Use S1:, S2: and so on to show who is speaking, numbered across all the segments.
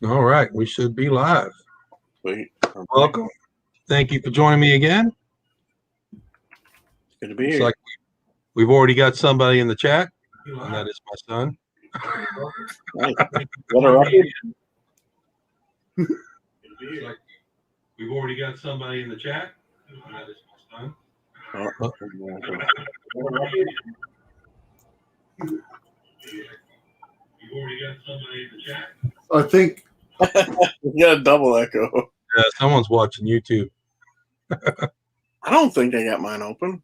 S1: All right, we should be live.
S2: Wait,
S1: Welcome. Thank you for joining me again.
S2: good to be
S1: Looks
S2: here.
S1: like we've already got somebody in the chat, and that is my son.
S2: Nice. What a record.
S1: Like we've already got somebody in the chat, and that is my son. You've already got somebody in the chat.
S3: I think
S2: You got a double echo.
S1: Yeah, someone's watching YouTube.
S2: I don't think I got mine open.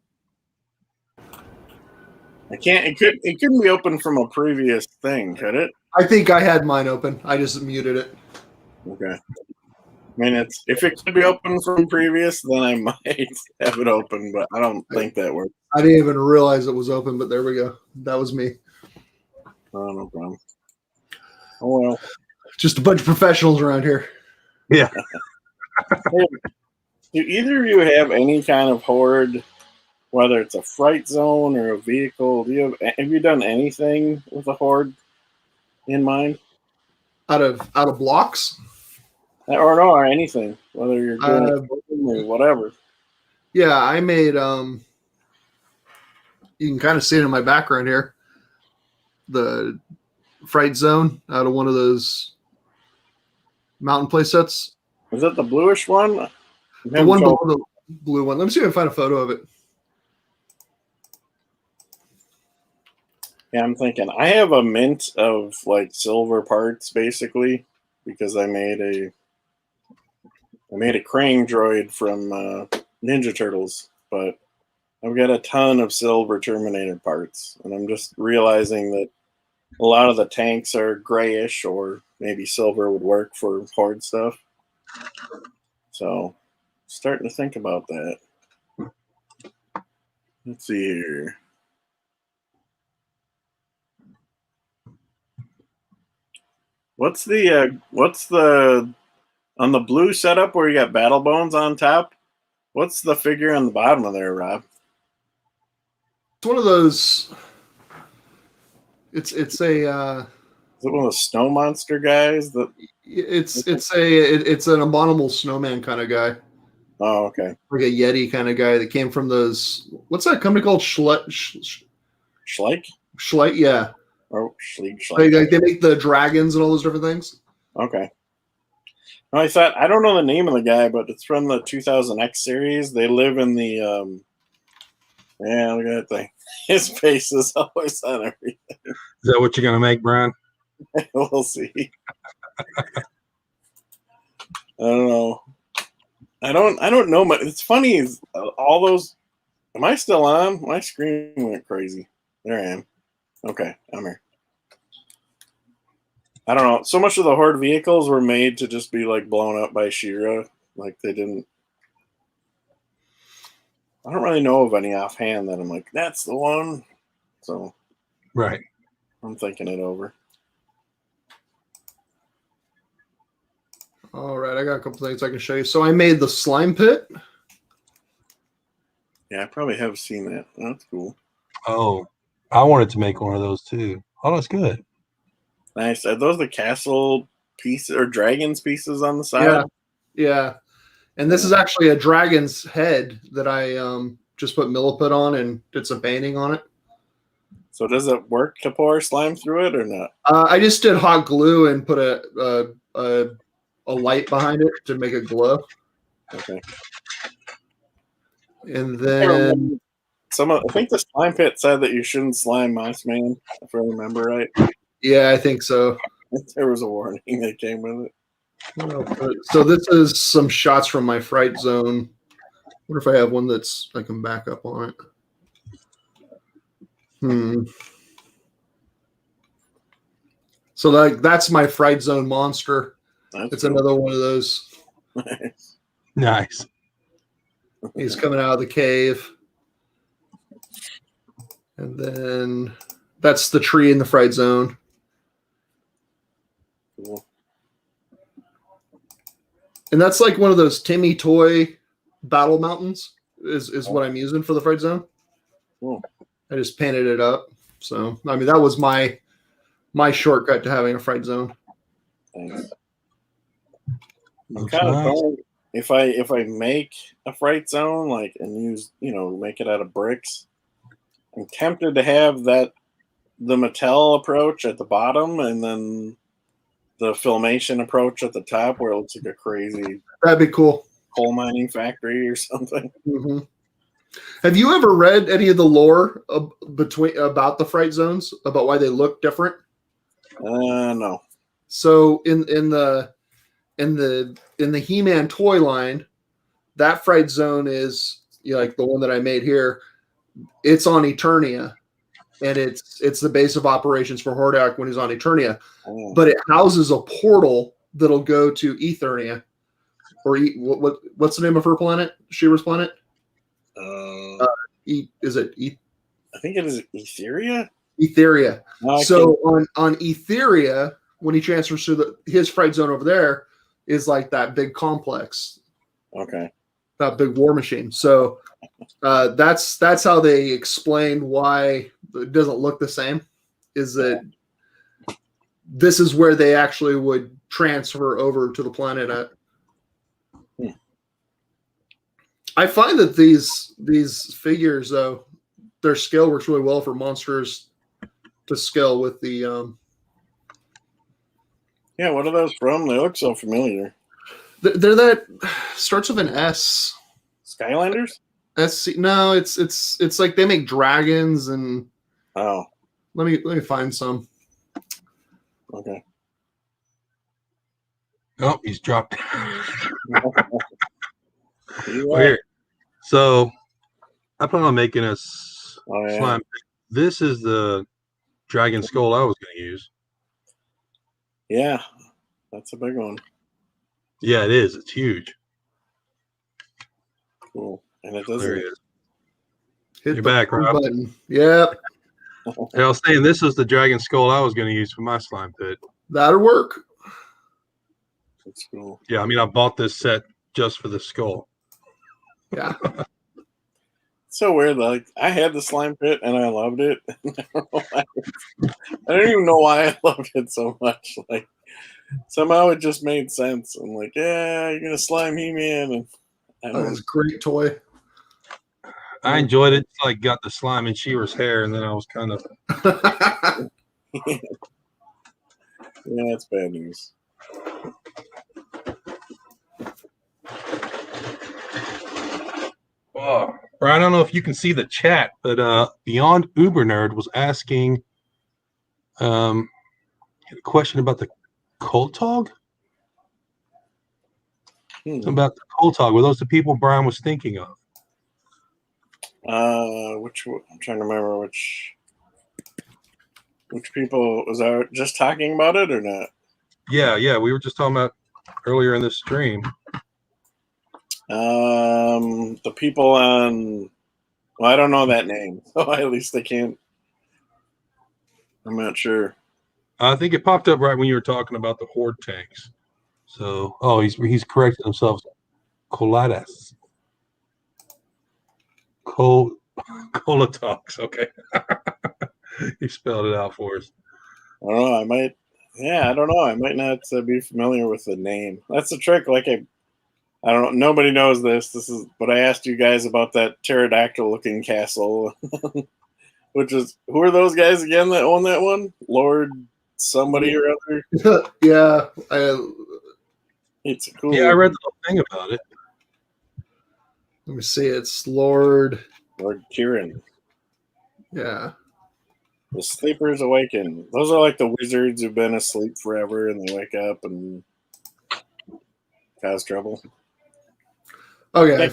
S2: I can't. It couldn't be open from a previous thing, could it?
S3: I think I had mine open. I just muted it.
S2: Okay. I mean, if it could be open from previous, then I might have it open, but I don't think that works.
S3: I didn't even realize it was open, but there we go. That was me.
S2: Oh, no problem. Oh well.
S3: Just a bunch of professionals around here.
S1: Yeah.
S2: Hey, do either of you have any kind of horde, whether it's a fright zone or a vehicle? Have you done anything with a horde in mind?
S3: Out of blocks?
S2: Or anything, whether you're doing or whatever.
S3: Yeah, I made you can kind of see it in my background here. The fright zone out of one of those mountain play sets.
S2: Is that the bluish one?
S3: The one below the blue one. Let me see if I can find a photo of it.
S2: Yeah, I'm thinking I have a mint of like silver parts basically because I made a crane droid from Ninja Turtles, but I've got a ton of silver Terminator parts, and I'm just realizing that a lot of the tanks are grayish, or maybe silver would work for horde stuff. So, starting to think about that. Let's see here. What's the on the blue setup where you got battle bones on top? What's the figure on the bottom of there, Rob?
S3: It's one of those. It's a.
S2: Is it one of the snow monster guys?
S3: It's an abominable snowman kind of guy.
S2: Oh, okay.
S3: Like a Yeti kind of guy that came from those. What's that company called?
S2: Schleich?
S3: Schleich, yeah.
S2: Oh, Schleich.
S3: Like they make the dragons and all those different things.
S2: Okay. No, I don't know the name of the guy, but it's from the 2000X series. They live in the yeah, look at that thing. His face is always on everything.
S1: Is that what you're gonna make, Brian?
S2: We'll see. I don't know. I don't know. It's funny. All those. Am I still on? My screen went crazy. There I am. Okay, I'm here. I don't know. So much of the horde vehicles were made to just be like blown up by She-Ra. Like they didn't. I don't really know of any offhand that I'm like, that's the one. So,
S1: right.
S2: I'm thinking it over.
S3: All right, I got a couple things I can show you. So I made the slime pit.
S2: Yeah, I probably have seen that. That's cool.
S1: Oh, I wanted to make one of those too. Oh, that's good.
S2: Nice. Are those the castle pieces or dragons pieces on the side?
S3: Yeah. And this is actually a dragon's head that I just put milliput on and did some painting on it.
S2: So does it work to pour slime through it or not?
S3: I just did hot glue and put a light behind it to make it glow.
S2: Okay.
S3: And then
S2: I think the slime pit said that you shouldn't slime Moss Man, if I remember right.
S3: Yeah, I think so.
S2: There was a warning that came with it.
S3: So this is some shots from my fright zone. I wonder if I have one that's I can back up on it. So that's my fright zone monster. It's cool. Another one of those.
S1: Nice.
S3: He's coming out of the cave. And then that's the tree in the fright zone.
S2: Cool.
S3: And that's like one of those Timmy toy battle mountains is what I'm using for the fright zone.
S2: Cool.
S3: I just painted it up. So, I mean, that was my shortcut to having a fright zone.
S2: Thanks. I'm
S4: Looks
S2: kind of
S4: nice.
S2: torn. If I make a fright zone and use make it out of bricks, I'm tempted to have the Mattel approach at the bottom and then the Filmation approach at the top, where it looks like a crazy
S3: That'd be cool.
S2: coal mining factory or something.
S3: Mm-hmm. Have you ever read any of the lore about the fright zones, about why they look different?
S2: No.
S3: So in the He-Man toy line, that fright zone is like the one that I made here. It's on Eternia, and it's the base of operations for Hordak when he's on Eternia.
S2: Oh.
S3: But it houses a portal that'll go to Eternia, or what's the name of her planet? She-Ra's planet. Is it?
S2: I think it is Etheria.
S3: Etheria.
S2: No,
S3: So on Etheria, when he transfers to his fright zone over there, is like that big complex.
S2: Okay.
S3: That big war machine. So that's how they explained why it doesn't look the same. Is that this is where they actually would transfer over to the planet at. I find that these figures, though, their scale works really well for monsters to scale with the.
S2: Yeah, what are those from? They look so familiar.
S3: They're that starts with an S.
S2: Skylanders?
S3: No, it's like they make dragons and.
S2: Oh.
S3: Let me find some.
S2: Okay.
S4: Oh, he's dropped.
S2: Yeah.
S4: Here. So I plan on making a
S2: Oh, yeah.
S4: slime. This is the dragon skull I was going to use.
S2: Yeah, that's a big one.
S4: Yeah, it is. It's huge.
S2: Cool. And it
S4: There
S2: doesn't.
S4: it is.
S3: Hit
S4: You're
S3: the
S4: back, Rob.
S3: button. Yep,
S4: Yeah, I was saying this is the dragon skull I was going to use for my slime pit.
S3: that'll work.
S2: It's cool.
S4: Yeah, I mean, I bought this set just for the skull.
S3: Yeah.
S2: So weird. Like, I had the slime pit and I loved it. I don't even know why I loved it so much. Like, somehow it just made sense. I'm like, yeah, you're gonna slime He-Man, and I
S3: That
S2: don't.
S3: was a great toy.
S4: I enjoyed it. It's like got the slime in She-Ra's hair, and then I was kind of
S2: Yeah, it's bad news.
S4: oh. Brian, I don't know if you can see the chat, but Beyond Uber Nerd was asking a question about the Koltog. About the Koltog. Were those the people Brian was thinking of?
S2: Which I'm trying to remember which people was I just talking about it or not?
S4: Yeah, we were just talking about earlier in this stream.
S2: The people on. Well, I don't know that name, so at least I can't. I'm not sure.
S4: I think it popped up right when you were talking about the Horde tanks. So, oh, he's corrected himself. Coladas. Colatox. Okay. He spelled it out for us.
S2: I don't know. I might. Yeah, I don't know. I might not be familiar with the name. That's the trick. Like I don't know. Nobody knows this. This is. But I asked you guys about that pterodactyl-looking castle, which is who are those guys again that own that one? Lord somebody or other.
S3: Yeah,
S2: It's a cool.
S4: Yeah, I read the whole thing about it.
S3: let me see. It's Lord.
S2: Lord Kieran.
S3: Yeah.
S2: The Sleepers Awaken. Those are like the wizards who've been asleep forever and they wake up and cause trouble.
S3: Okay, I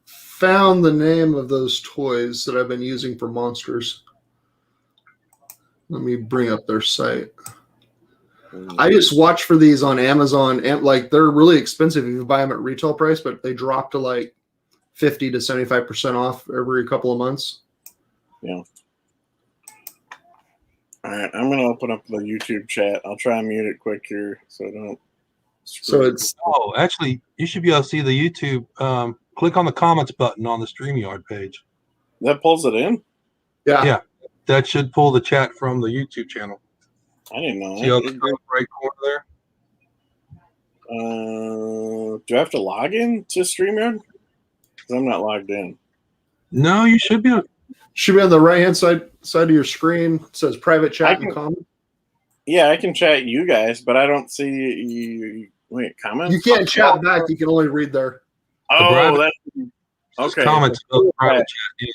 S3: found the name of those toys that I've been using for monsters. Let me bring up their site. I just watch for these on Amazon, and like they're really expensive if you buy them at retail price, but they drop to like 50 to 75% off every couple of months.
S2: Yeah. All right, I'm gonna open up the YouTube chat. I'll try and mute it quick here so I don't.
S3: So it's
S4: Oh, actually, you should be able to see the YouTube. Click on the comments button on the StreamYard page.
S2: That pulls it in.
S3: yeah.
S4: That should pull the chat from the YouTube channel.
S2: I didn't know.
S4: See on the top right corner there?
S2: Do I have to log in to StreamYard? Because I'm not logged in.
S4: No, you should be.
S3: Should be on the right-hand side of your screen. It says private chat and comment.
S2: Yeah, I can chat you guys, but I don't see you. Wait, comments?
S3: You can't chat back. You can only read there.
S2: Oh, that's okay.
S4: Comments of private chat. Yeah.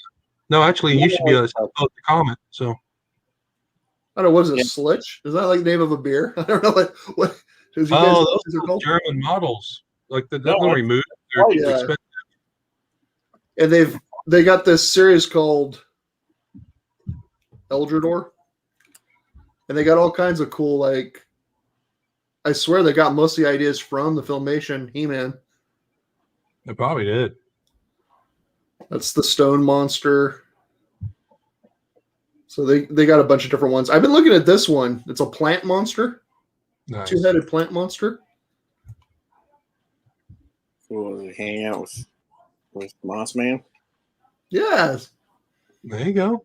S4: No, actually, you should be able to post a comment. So
S3: I don't know. What is it? Slitch? Is that like the name of a beer? I don't know what. Is
S4: those are German models. Like that one removed. They're expensive.
S3: And they got this series called Eldrador. And they got all kinds of cool, like, I swear they got most of the ideas from the Filmation He-Man.
S4: They probably did. That's
S3: the stone monster. So they got a bunch of different ones. I've been looking at this one. It's a plant monster.
S4: Nice.
S3: Two-headed plant monster.
S2: Cool. Hanging out with Moss Man.
S3: Yes.
S4: There you go.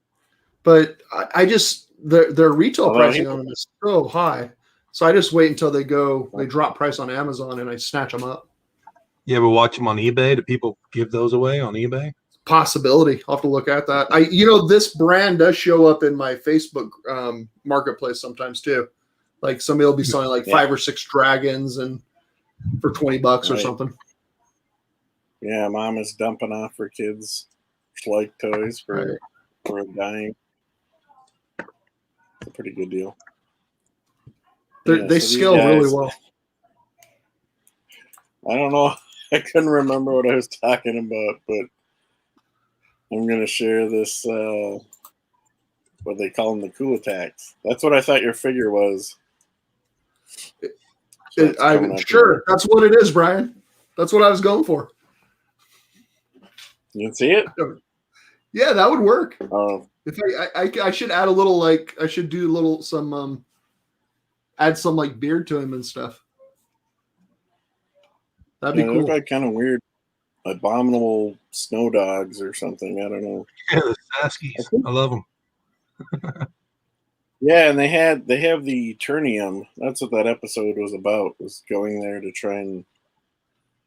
S3: But I just their retail pricing on them is so high. So I just wait until they drop price on Amazon and I snatch them up.
S4: You ever watch them on eBay? Do people give those away on eBay?
S3: Possibility. I'll have to look at that. This brand does show up in my Facebook marketplace sometimes too. Like somebody will be selling like 5 or 6 dragons and for $20 or something.
S2: Yeah, mom is dumping off her kids' like toys for dying. It's a pretty good deal.
S3: They scale really well.
S2: I don't know. I couldn't remember what I was talking about, but I'm going to share this, what they call them, the cool attacks. That's what I thought your figure was.
S3: I'm sure. That's what it is, Brian. That's what I was going for.
S2: You can see it?
S3: Yeah, that would work.
S2: Oh.
S3: If I should add a little, like, I should do a little, add some, like, beard to him and stuff. That'd be cool.
S2: They look like kind of weird, abominable snow dogs or something. I don't know.
S4: Yeah, the Saskies. I love them.
S2: Yeah, and they have the Eternium. That's what that episode was about. Was going there to try and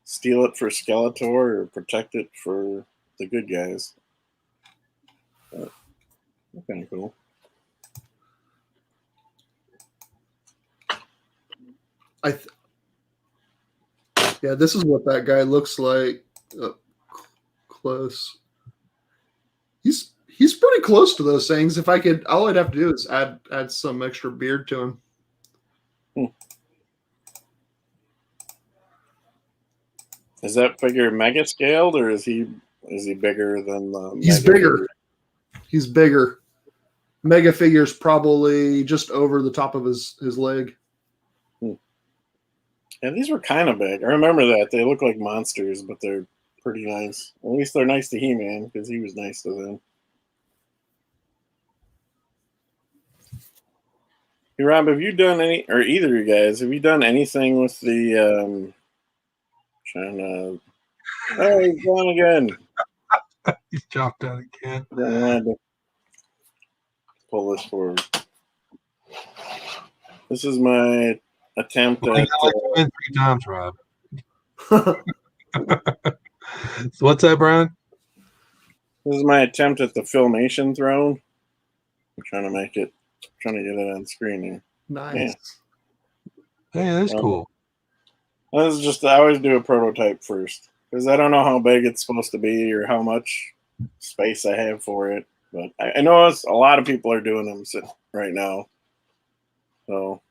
S2: steal it for Skeletor or protect it for the good guys. But that's kind of cool.
S3: Yeah, this is what that guy looks like up close. He's pretty close to those things. If I could, all I'd have to do is add some extra beard to him.
S2: Is that figure mega scaled, or is he bigger than the?
S3: He's bigger. Figure? He's bigger. Mega figure's probably just over the top of his leg.
S2: Yeah, these were kind of big. I remember that. They look like monsters, but they're pretty nice. At least they're nice to He-Man, because he was nice to them. Hey, Rob, have you done any, or either of you guys, have you done anything with the, oh, he's gone again.
S4: He's chopped out again.
S2: I wanted to pull this forward. This is my attempt at...
S4: I win 3 times, Rob. So what's that, Brian?
S2: This is my attempt at the Filmation throne. I'm trying to get it on screen here.
S3: Nice.
S2: Yeah.
S4: Hey, that's cool.
S2: This is just, I always do a prototype first, because I don't know how big it's supposed to be or how much space I have for it. But I know a lot of people are doing them right now. So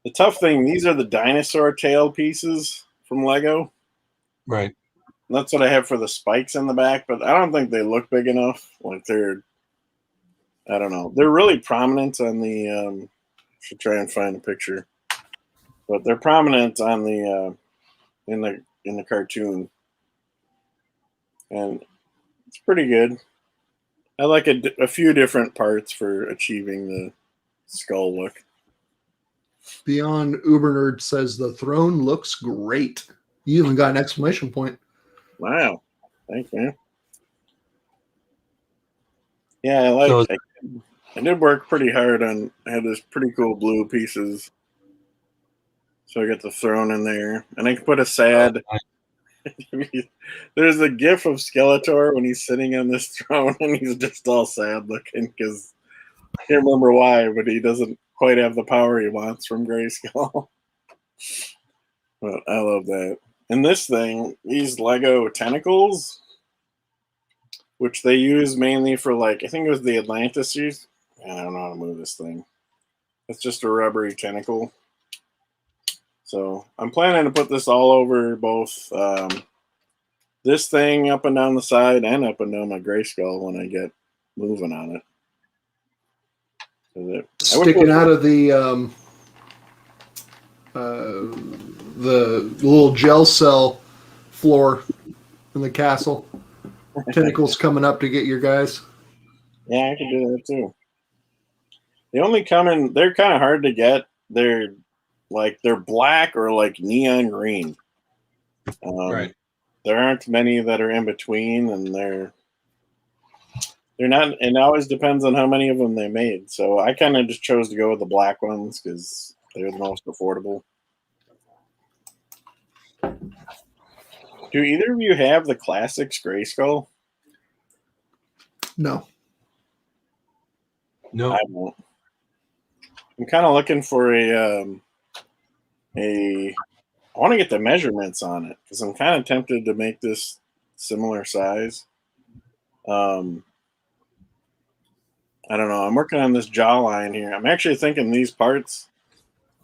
S2: the tough thing, these are the dinosaur tail pieces from Lego.
S4: Right.
S2: And that's what I have for the spikes in the back, but I don't think they look big enough. Like I don't know. They're really prominent on the, should try and find a picture, but they're prominent on the, in the cartoon. And it's pretty good. I like a few different parts for achieving the skull look.
S3: Beyond Uber Nerd says the throne looks great. You even got an exclamation point.
S2: Wow. Thanks, man. Yeah, I did work pretty hard on, I had this pretty cool blue pieces. So I got the throne in there, and I can put a sad. There's a gif of Skeletor when he's sitting on this throne, and he's just all sad looking because I can't remember why, but he doesn't quite have the power he wants from Grayskull. But I love that. And this thing, these Lego tentacles, which they use mainly for, like, I think it was the Atlantis use. I don't know how to move this thing. It's just a rubbery tentacle. So I'm planning to put this all over both this thing up and down the side and up and down my Grayskull when I get moving on it.
S3: Sticking out of the little gel cell floor in the castle. Tentacles coming up to get your guys.
S2: Yeah, I can do that too. They only come in, they're kind of hard to get. They're black or like neon green.
S4: Right.
S2: There aren't many that are in between, and they're not, and it always depends on how many of them they made. So I kind of just chose to go with the black ones because they're the most affordable. Do either of you have the classics Grayskull?
S3: No.
S4: No.
S2: I don't. I'm kind of looking for I want to get the measurements on it because I'm kind of tempted to make this similar size. I don't know. I'm working on this jawline here. I'm actually thinking these parts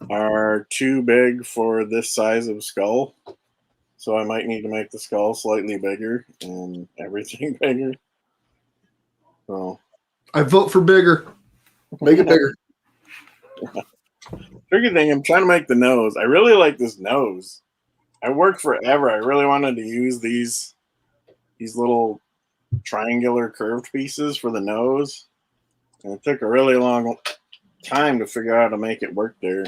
S2: are too big for this size of skull. So I might need to make the skull slightly bigger and everything bigger. So
S3: I vote for bigger. Make it bigger.
S2: tricky thing, I'm trying to make the nose. I really like this nose. I worked forever. I really wanted to use these little triangular curved pieces for the nose. And it took a really long time to figure out how to make it work there.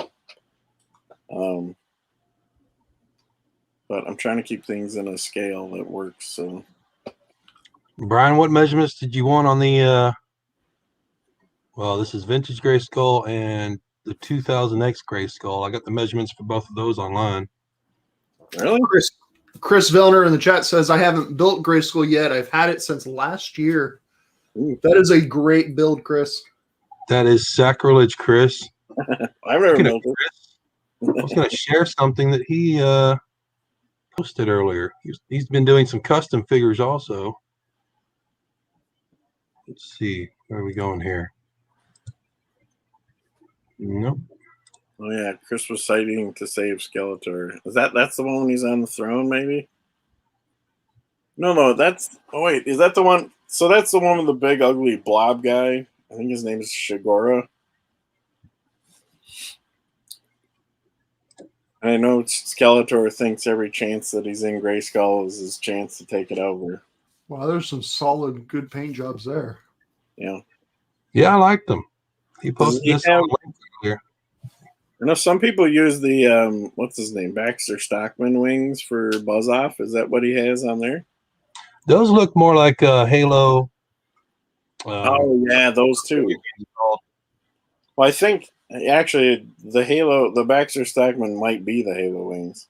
S2: But I'm trying to keep things in a scale that works. So,
S4: Brian, what measurements did you want on the well, this is vintage Grayskull and the 2000X Grayskull. I got the measurements for both of those online.
S2: really?
S3: Chris Vellner in the chat says, I haven't built Grayskull yet. I've had it since last year.
S2: Ooh.
S3: That is a great build, Chris.
S4: That is sacrilege, Chris.
S2: I've never built it.
S4: I was going to share something that he posted earlier. He's been doing some custom figures also. Let's see. Where are we going here? Nope.
S2: Oh yeah, Chris was citing to save Skeletor. That's the one when he's on the throne, maybe? No, that's wait, is that the one? So that's the one with the big ugly blob guy. I think his name is Shigora. I know Skeletor thinks every chance that he's in Grayskull is his chance to take it over.
S3: Wow, there's some solid, good paint jobs there.
S2: Yeah.
S4: Yeah, I like them. He posted
S2: he
S4: this
S2: have-
S4: on earlier.
S2: I know some people use the what's his name, Baxter Stockman wings for Buzz Off. Is that what he has on there?
S4: Those look more like Halo.
S2: Oh yeah, those two. Well, I think actually the Baxter Stockman might be the Halo wings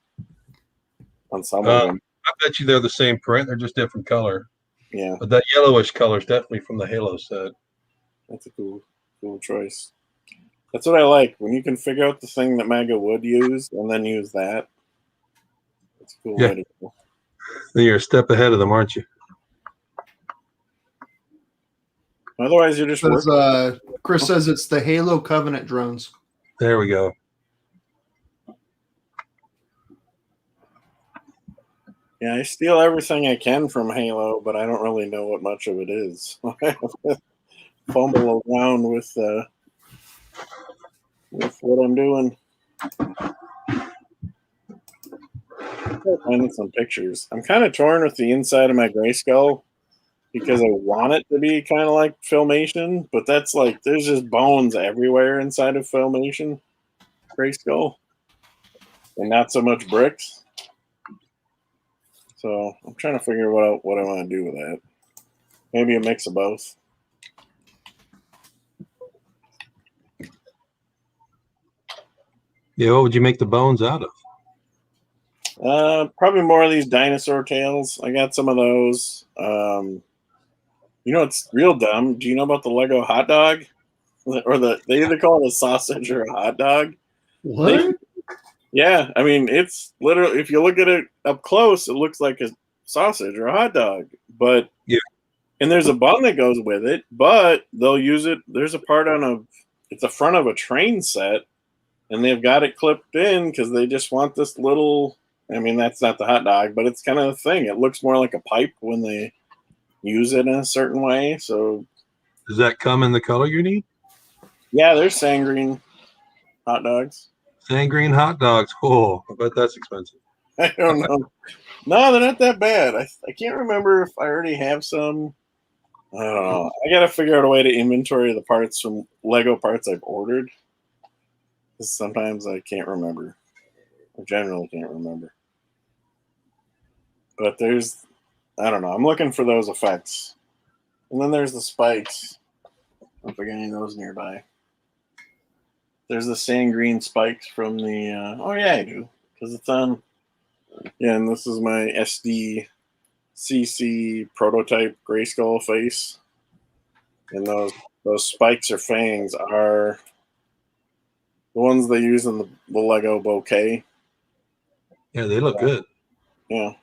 S2: on some of them.
S4: I bet you they're the same print. They're just different color.
S2: Yeah,
S4: But that yellowish color is definitely from the Halo set.
S2: that's a cool choice. That's what I like when you can figure out the thing that Mega would use and then use that. It's a cool way to go.
S4: Then you're a step ahead of them, aren't you?
S2: Otherwise, you're just working.
S3: Chris says it's the Halo Covenant drones.
S4: There we go.
S2: Yeah, I steal everything I can from Halo, but I don't really know what much of it is. I have to fumble around with what I'm doing. I'm finding some pictures. I'm kind of torn with the inside of my Grayskull because I want it to be kind of like Filmation, but that's like there's just bones everywhere inside of Filmation Grayskull, and not so much bricks. So I'm trying to figure what I want to do with that. Maybe a mix of both.
S4: Yeah, what would you make the bones out of?
S2: Probably more of these dinosaur tails. I got some of those. You know, it's real dumb. Do you know about the Lego hot dog? Or they either call it a sausage or a hot dog.
S3: What?
S2: Yeah, I mean, it's literally, if you look at it up close, it looks like a sausage or a hot dog. But
S4: Yeah.
S2: And there's a bun that goes with it, but they'll use it. There's a part it's the front of a train set, and they've got it clipped in because they just want this little. I mean, that's not the hot dog, but it's kind of a thing. It looks more like a pipe when they use it in a certain way. So,
S4: Does that come in the color you need?
S2: yeah, there's sangreen hot dogs.
S4: Sand green hot dogs. Oh, I bet that's expensive.
S2: I don't know. No, they're not that bad. I can't remember if I already have some. I don't know. I got to figure out a way to inventory the parts from Lego parts I've ordered. 'Cause sometimes I can't remember. I generally can't remember. But I don't know. I'm looking for those effects. And then there's the spikes. I don't know if I got any of those nearby. There's the sand green spikes from the. Oh, yeah, I do. Because it's on. Yeah, and this is my SDCC prototype Grayskull face. And those spikes or fangs are the ones they use in the Lego bouquet.
S4: Yeah, they look good.
S2: Yeah.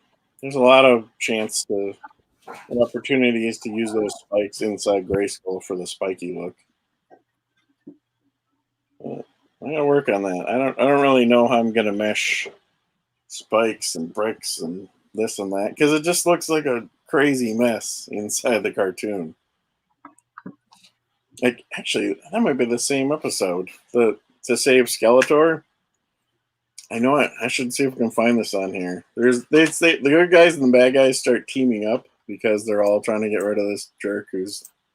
S2: There's a lot of opportunities to use those spikes inside Grayskull for the spiky look. I gotta work on that. I don't really know how I'm gonna mesh spikes and bricks and this and that because it just looks like a crazy mess inside the cartoon. Like, actually, that might be the same episode. To save Skeletor. I know it. I should see if we can find this on here. The good guys and the bad guys start teaming up because they're all trying to get rid of this jerk who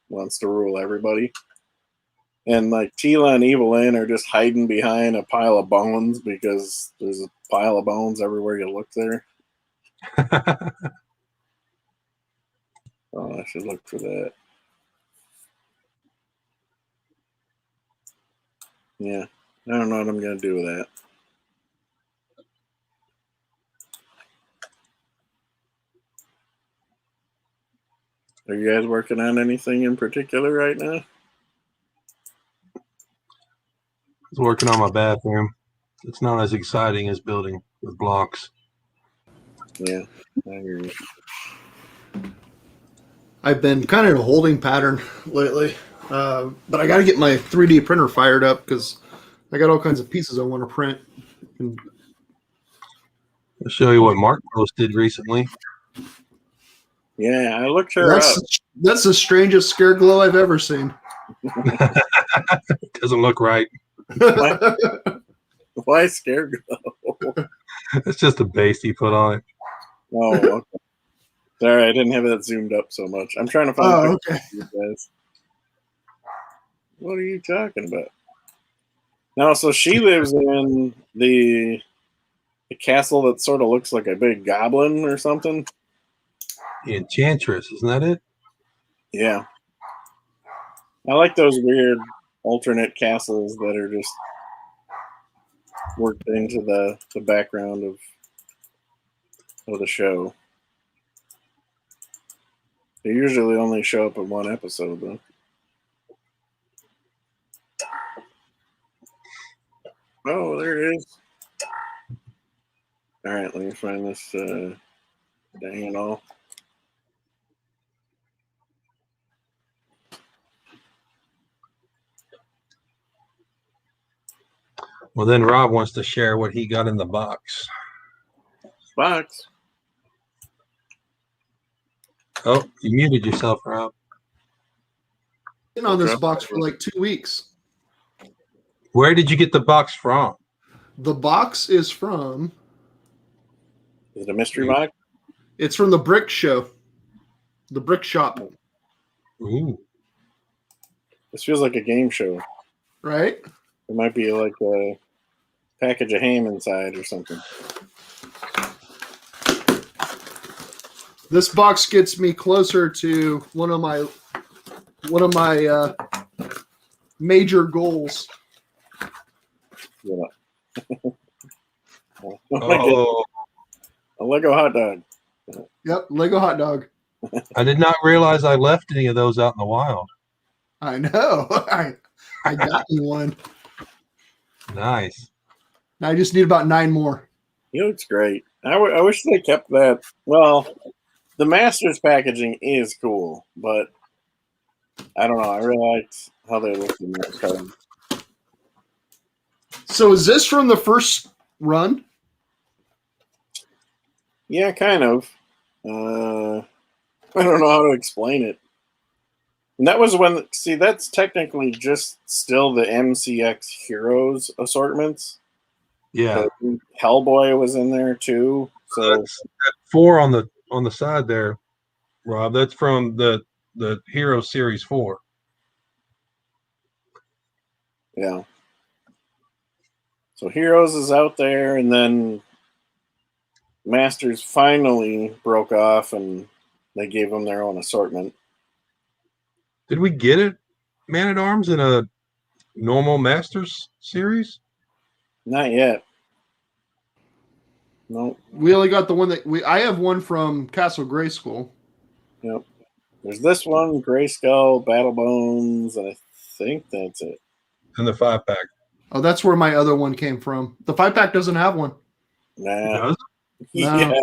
S2: wants to rule everybody. And like Tila and Evelyn are just hiding behind a pile of bones because there's a pile of bones everywhere you look there. Oh, I should look for that. Yeah, I don't know what I'm going to do with that. Are you guys working on anything in particular right now?
S4: I was working on my bathroom. It's not as exciting as building with blocks.
S2: Yeah, I hear you.
S3: I've been kind of in a holding pattern lately, but I got to get my 3D printer fired up because I got all kinds of pieces I want to print. And
S4: I'll show you what Mark posted recently.
S2: Yeah, I looked her up.
S3: That's the strangest scare glow I've ever seen.
S4: Doesn't look right.
S2: Why scare glow?
S4: It's just a base he put on it.
S2: Oh, okay. Sorry, I didn't have that zoomed up so much. I'm trying to find a picture of you guys. What are you talking about? No, so she lives in the castle that sort of looks like a big goblin or something.
S4: The Enchantress, isn't that it?
S2: Yeah. I like those weird alternate castles that are just worked into the background of the show. They usually only show up in one episode, though. Oh, there it is. All right, let me find this dang it all.
S4: Well, then Rob wants to share what he got in the box.
S2: Box.
S4: Oh, you muted yourself, Rob.
S3: Been on this box for like 2 weeks.
S4: Where did you get the box from?
S3: The box is from.
S2: Is it a mystery box?
S3: It's from the Brick Show, the Brick Shop.
S4: Ooh.
S2: This feels like a game show.
S3: Right?
S2: It might be like a package of ham inside or something.
S3: This box gets me closer to one of my major goals.
S2: Yeah.
S4: Oh,
S2: A Lego hot dog.
S3: Yep, Lego hot dog.
S4: I did not realize I left any of those out in the wild.
S3: I know. I got you one.
S4: Nice.
S3: Now I just need about 9 more.
S2: He looks great. I wish they kept that. Well, the Masters packaging is cool, but I don't know. I really liked how they looked in that card.
S3: So is this from the first run?
S2: Yeah, kind of. I don't know how to explain it. And that was when, see, that's technically just still the MCX Heroes assortments.
S4: Yeah.
S2: So Hellboy was in there too. So
S4: That's 4 on the side there, Rob. That's from the Hero Series 4.
S2: yeah. So Heroes is out there, and then Masters finally broke off, and they gave them their own assortment.
S4: Did we get it, Man at Arms, in a normal Masters series?
S2: Not yet. Nope.
S3: We only got the one I have one from Castle Grayskull.
S2: Yep. There's this one, Grayskull, Battle Bones, and I think that's it.
S4: In the 5-pack.
S3: Oh, that's where my other one came from. The 5-pack doesn't have one.
S2: Nah.
S4: Does
S2: Yeah.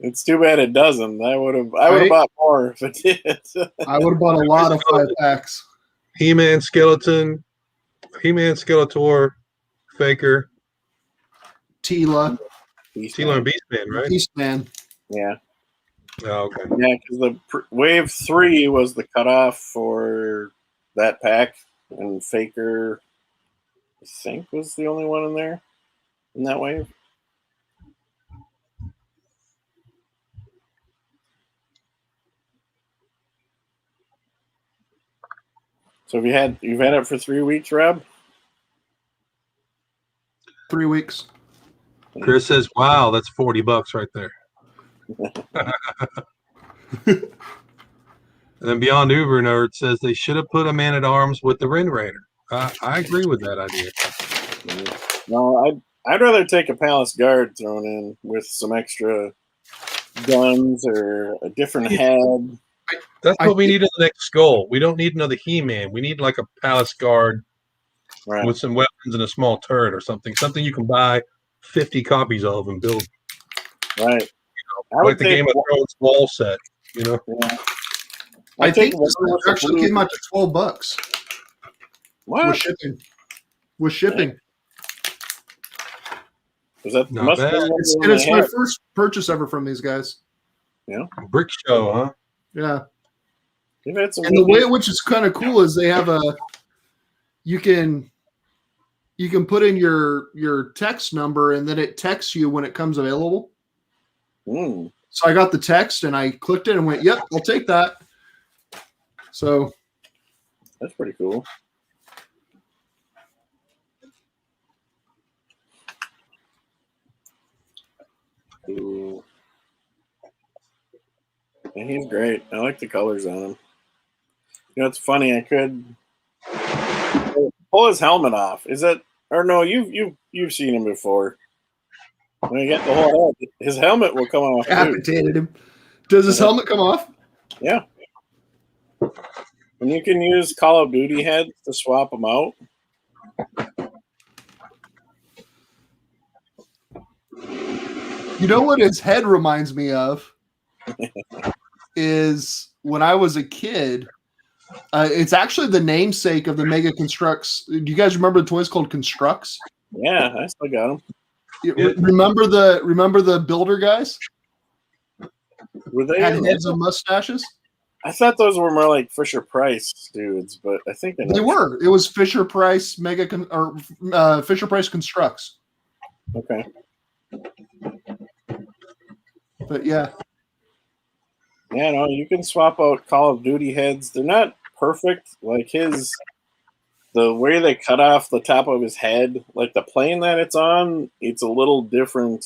S2: It's too bad it doesn't. I would have bought more if it did.
S3: I would have bought a lot of 5-packs.
S4: He-Man Skeleton, He-Man Skeletor, Faker,
S3: Tila,
S4: Teela and Beastman, right?
S3: Beastman.
S2: Yeah.
S4: Oh, okay.
S2: Yeah, because the Wave 3 was the cutoff for that pack, and Faker, I think, was the only one in there in that wave. So you've had it for 3 weeks, Rob?
S3: 3 weeks.
S4: Chris says, "Wow, that's $40 right there." And then Beyond Uber Nerd says they should have put a Man at Arms with the Ren Raider. I agree with that idea.
S2: No, I'd rather take a Palace Guard thrown in with some extra guns or a different head.
S4: That's what we need in the next skull. We don't need another He-Man. We need like a Palace Guard with some weapons and a small turret or something. Something you can buy 50 copies of and build.
S2: Right.
S4: Like the Game of Thrones wall set, you know?
S2: Yeah.
S3: I think this actually came out to $12
S2: what?
S3: with shipping.
S2: Was that
S4: Not bad.
S3: And it's my first purchase ever from these guys.
S2: Yeah.
S4: Brick show, huh?
S3: Yeah.
S2: They've had some
S3: And the way which is kind of cool is they have you can put in your text number and then it texts you when it comes available.
S2: Mm.
S3: So I got the text and I clicked it and went, "Yep, I'll take that." So
S2: that's pretty cool. Ooh. And he's great. I like the colors on him. You know, it's funny. I could pull his helmet off. Is that, or no? You've seen him before. When you get the whole head, his helmet will come off.
S3: Decapitated him. Does his helmet come off?
S2: Yeah. And you can use Call of Duty heads to swap them out.
S3: You know what his head reminds me of is when I was a kid. It's actually the namesake of the Mega Construx. Do you guys remember the toys called Construx?
S2: Yeah, I still got them.
S3: Remember the builder guys?
S2: Were they
S3: had heads and mustaches?
S2: I thought those were more like Fisher Price dudes, but I think
S3: they were. It was Fisher Price Fisher Price Construx.
S2: Okay.
S3: But yeah.
S2: Yeah, no, you can swap out Call of Duty heads. They're not perfect. Like the way they cut off the top of his head, like the plane that it's on, it's a little different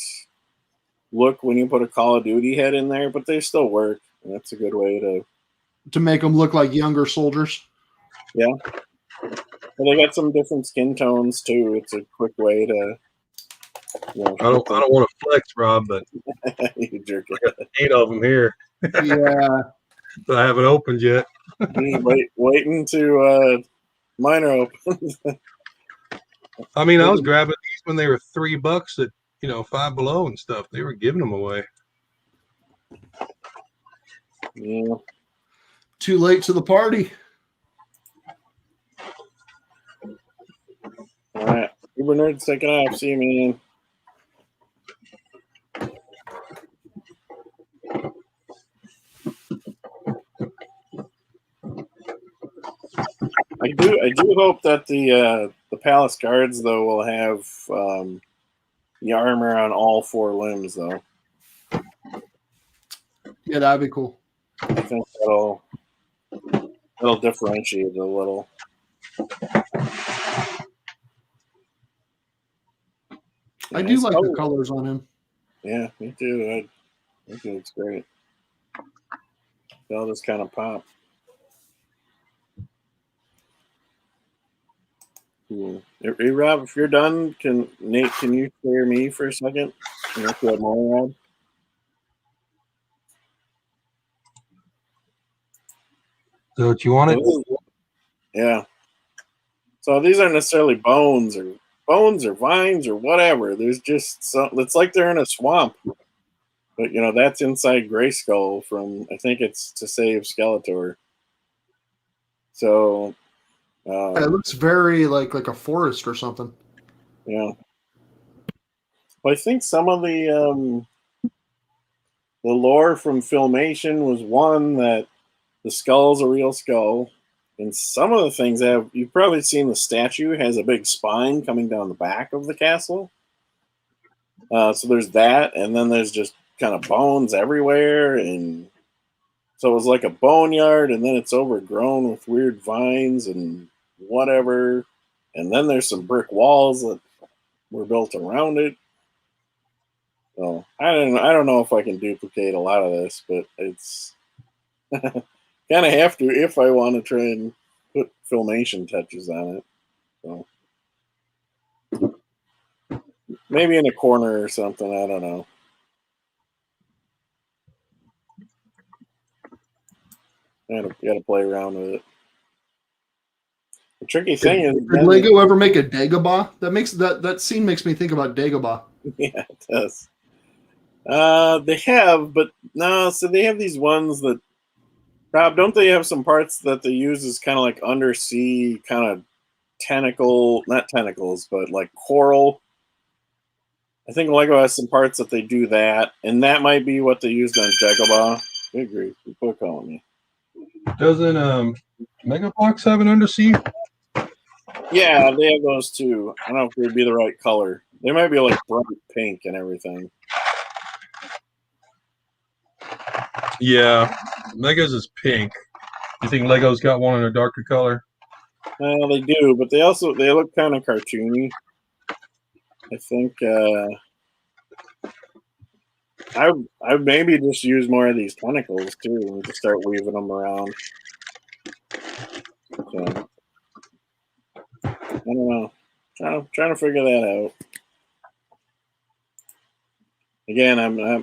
S2: look when you put a Call of Duty head in there, but they still work. And that's a good way to
S3: make them look like younger soldiers.
S2: Yeah. But they got some different skin tones too. It's a quick way to You
S4: I don't want to flex, Rob, but
S2: you jerk
S4: I got 8 of them here.
S3: Yeah.
S4: That I haven't opened yet.
S2: waiting to mine are open.
S4: I mean, I was grabbing these when they were $3 at Five Below and stuff. They were giving them away.
S2: Yeah.
S3: Too late to the party.
S2: All right. Uber Nerd's taking off. See you, man. I do hope that the Palace Guards though will have the armor on all 4 limbs though.
S3: Yeah, that'd be cool.
S2: I think that'll differentiate it a little.
S3: I do like the colors on him.
S2: Yeah, me too. I think it's great. They'll just kind of pop. Cool. Hey, Rob, if you're done, Nate, can you clear me for a second? If you have more, Rob?
S4: So what you wanted?
S2: Yeah. So these aren't necessarily bones or vines or whatever. There's just it's like they're in a swamp. But that's inside Grayskull from, I think it's to save Skeletor. So
S3: It looks very like a forest or something.
S2: yeah. Well, I think some of the lore from Filmation was one that the skull's a real skull. And some of the things you've probably seen the statue has a big spine coming down the back of the castle. So there's that, and then there's just kind of bones everywhere, and so it was like a boneyard, and then it's overgrown with weird vines and whatever, and then there's some brick walls that were built around it. So I don't know if I can duplicate a lot of this, but it's kind of have to if I want to try and put Filmation touches on it. So maybe in a corner or something. I don't know. You gotta play around with it. The tricky thing is,
S3: did Lego ever make a Dagobah? That scene makes me think about Dagobah.
S2: Yeah, it does. They have, but no. So they have these ones that, Rob, don't they have some parts that they use as kind of like undersea kind of not tentacles, but like coral. I think Lego has some parts that they do that, and that might be what they used on Dagobah. I agree. People are calling me.
S4: Doesn't Mega Box have an undersea?
S2: Yeah, they have those too. I don't know if they'd be the right color. They might be like bright pink and everything.
S4: Yeah, Lego's is pink. You think Lego's got one in a darker color?
S2: They do, but they look kind of cartoony. I think I maybe just use more of these tentacles too and just start weaving them around. So I don't know. Trying to figure that out. Again,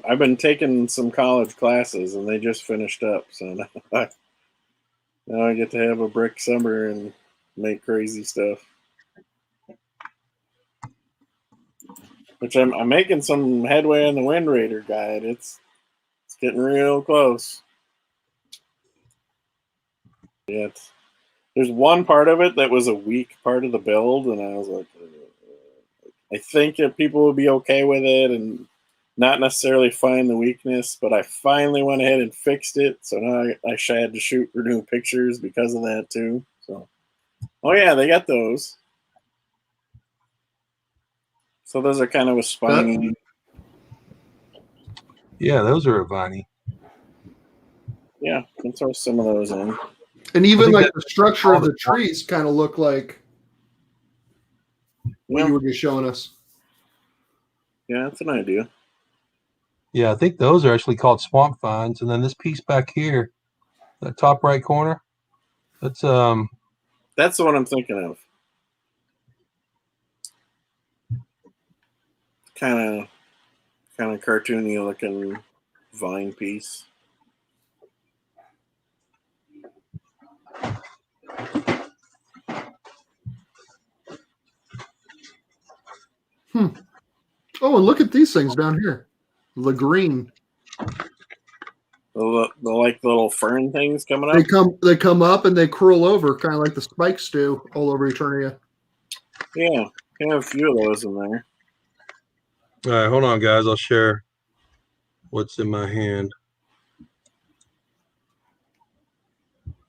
S2: I've been taking some college classes and they just finished up, so now I get to have a brick summer and make crazy stuff. Which I'm making some headway on the Wind Raider guide. It's getting real close. Yeah, there's one part of it that was a weak part of the build, and I was like, I think that people will be okay with it and not necessarily find the weakness, but I finally went ahead and fixed it. So now I had to shoot for new pictures because of that too. So, oh yeah, they got those. So those are kind of a spiny.
S4: Yeah, those are a viney.
S2: Yeah, can throw some of those in.
S3: And even like the structure of the trees kind of look like what you were just showing us.
S2: Yeah, that's an idea.
S4: Yeah, I think those are actually called swamp vines. And then this piece back here, that top right corner, that's
S2: the one I'm thinking of. kind of cartoony looking vine piece.
S3: Oh, and look at these things down here. The green.
S2: The like little fern things coming up.
S3: They come up and they curl over, kind of like the spikes do all over Eternia.
S2: Yeah, I have a few of those in there.
S4: All right, hold on, guys. I'll share what's in my hand.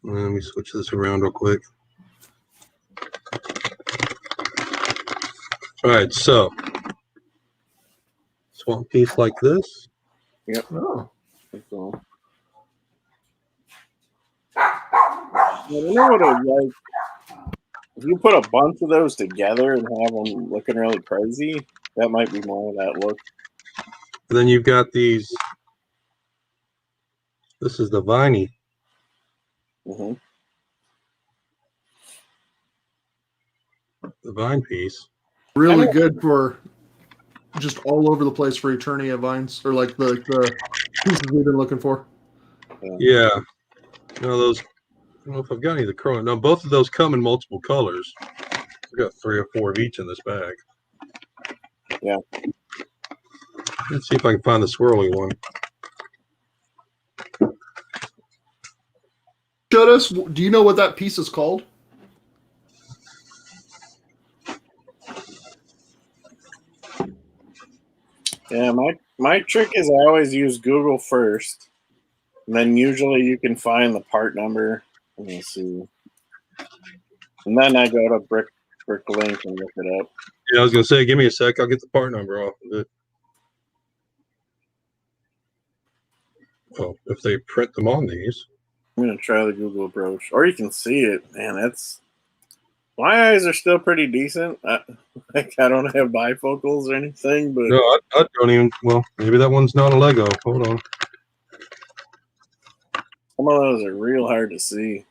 S4: Let me switch this around real quick. All right, so swamp piece like this.
S2: Yep.
S3: Oh.
S2: That's all. You know what I like? If you put a bunch of those together and have them looking really crazy, that might be more of that look.
S4: And then you've got these. This is the viney.
S2: Mm-hmm.
S4: The vine piece.
S3: Really good for just all over the place for Eternia vines, or like the pieces we've been looking for.
S4: Yeah. No, those. I don't know if I've got any of the curling. No, both of those come in multiple colors. I've got 3 or 4 of each in this bag.
S2: Yeah.
S4: Let's see if I can find the swirly one.
S3: Showed us. Do you know what that piece is called?
S2: Yeah, my trick is I always use Google first, and then usually you can find the part number. Let me see. And then I go to Bricklink and look it up.
S4: Yeah, I was gonna say, give me a sec. I'll get the part number off of it. Oh, if they print them on these.
S2: I'm gonna try the Google approach, or you can see it. Man, that's my eyes are still pretty decent. I don't have bifocals or anything, but
S4: No, I don't even. Well, maybe that one's not a Lego. Hold on.
S2: some of those are real hard to see.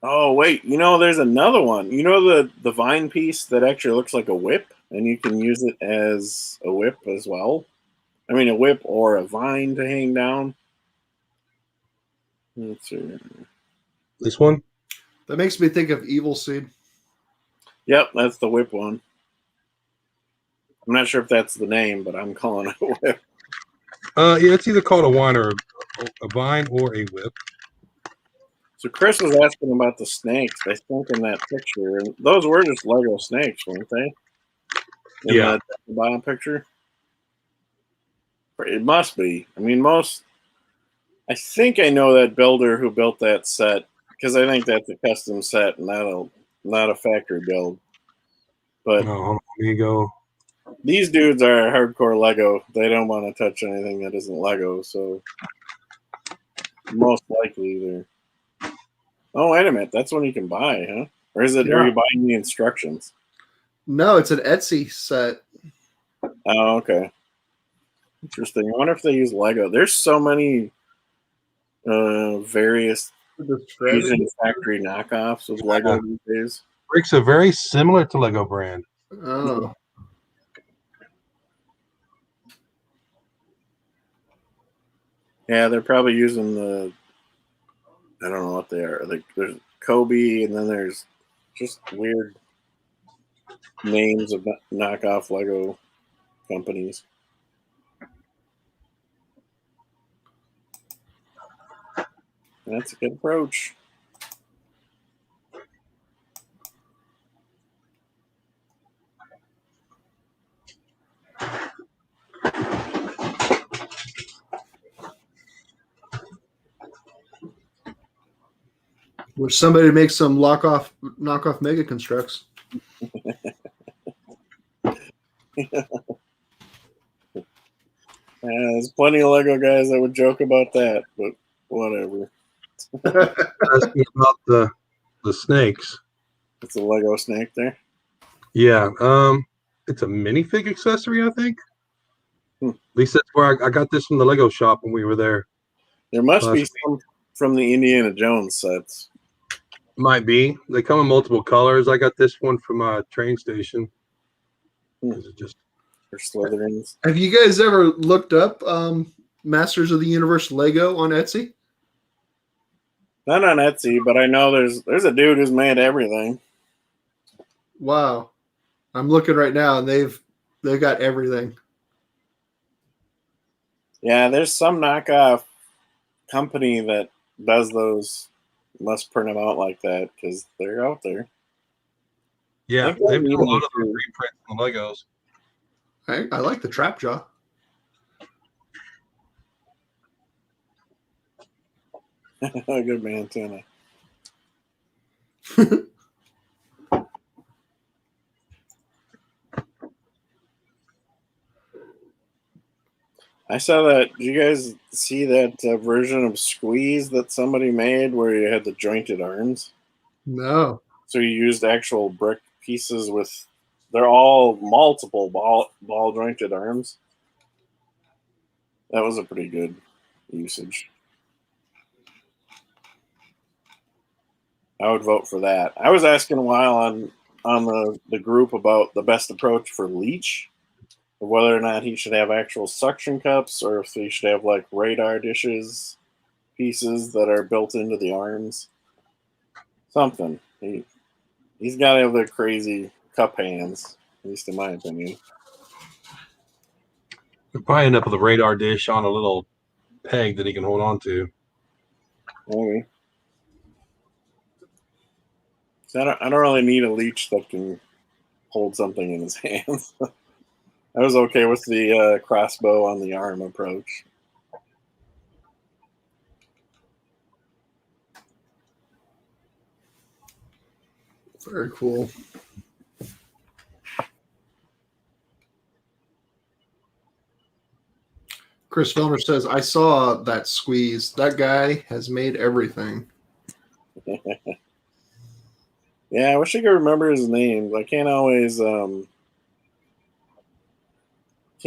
S2: Oh wait, there's another one. The vine piece that actually looks like a whip, and you can use it as a whip as well. I mean, a whip or a vine to hang down. Let's see.
S4: This one?
S3: That makes me think of Evil Seed.
S2: Yep, that's the whip one. I'm not sure if that's the name, but I'm calling it a whip.
S4: Yeah, it's either called a vine or a whip.
S2: So Chris was asking about the snakes. I think in that picture, and those were just Lego snakes, weren't they? In
S4: Yeah.
S2: the bottom picture. It must be. I mean, I think I know that builder who built that set, because I think that's a custom set, not a factory build. But
S4: No, hold on, let me go.
S2: these dudes are hardcore Lego. They don't want to touch anything that isn't Lego, so most likely they're. Oh, wait a minute. That's one you can buy, huh? Or is it?
S3: Yeah.
S2: Are you buying the instructions?
S3: No, it's an Etsy set.
S2: Oh, okay. Interesting. I wonder if they use Lego. There's so many various Asian factory knockoffs of Lego these days.
S4: Bricks are very similar to Lego brand.
S3: Oh.
S2: Yeah, they're probably using I don't know what they are. Like there's Kobe, and then there's just weird names of knockoff Lego companies. That's a good approach.
S3: Wish somebody makes some knockoff Mega Construx.
S2: There's plenty of Lego guys that would joke about that, but whatever.
S4: Asking about the snakes.
S2: It's a Lego snake there.
S4: Yeah, it's a minifig accessory, I think. At least that's where I got this from the Lego shop when we were there.
S2: There must be some from the Indiana Jones sets.
S4: Might be. They come in multiple colors. I got this one from a train station. Is it just
S2: For Slytherins.
S3: Have you guys ever looked up Masters of the Universe Lego on Etsy?
S2: Not on Etsy, but I know there's a dude who's made everything.
S3: Wow. I'm looking right now and they've got everything.
S2: Yeah, there's some knockoff company that does those. Must print them out like that because they're out there.
S4: yeah?
S2: I think
S4: They've
S2: they're
S4: done a lot of
S2: needing
S4: those reprints on Legos.
S3: I like the trap jaw.
S2: Good man, Tuna. I saw that. Did you guys see that version of Squeeze that somebody made where you had the jointed arms?
S3: No.
S2: So you used actual brick pieces with. They're all multiple ball jointed arms. That was a pretty good usage. I would vote for that. I was asking a while on the group about the best approach for Leech, of whether or not he should have actual suction cups or if he should have like radar dishes pieces that are built into the arms. Something. He's got to have the crazy cup hands, at least in my opinion.
S4: We'll probably end up with a radar dish on a little peg that he can hold on to.
S2: Maybe. So I don't really need a Leech that can hold something in his hands. I was okay with the crossbow on the arm approach.
S3: Very cool. Chris Filner says, I saw that Squeeze. That guy has made everything.
S2: Yeah, I wish I could remember his name. I can't always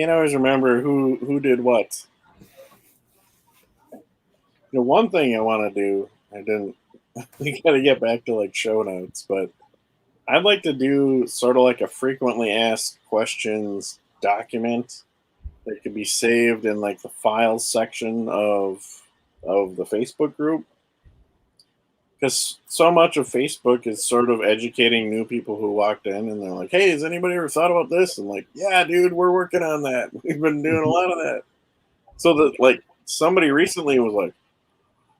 S2: remember who did what. The one thing I want to do, I didn't. We got to get back to like show notes, but I'd like to do sort of like a frequently asked questions document that could be saved in like the files section of the Facebook group. Because so much of Facebook is sort of educating new people who walked in and they're like, hey, has anybody ever thought about this? And like, yeah, dude, we're working on that. We've been doing a lot of that. So that like somebody recently was like,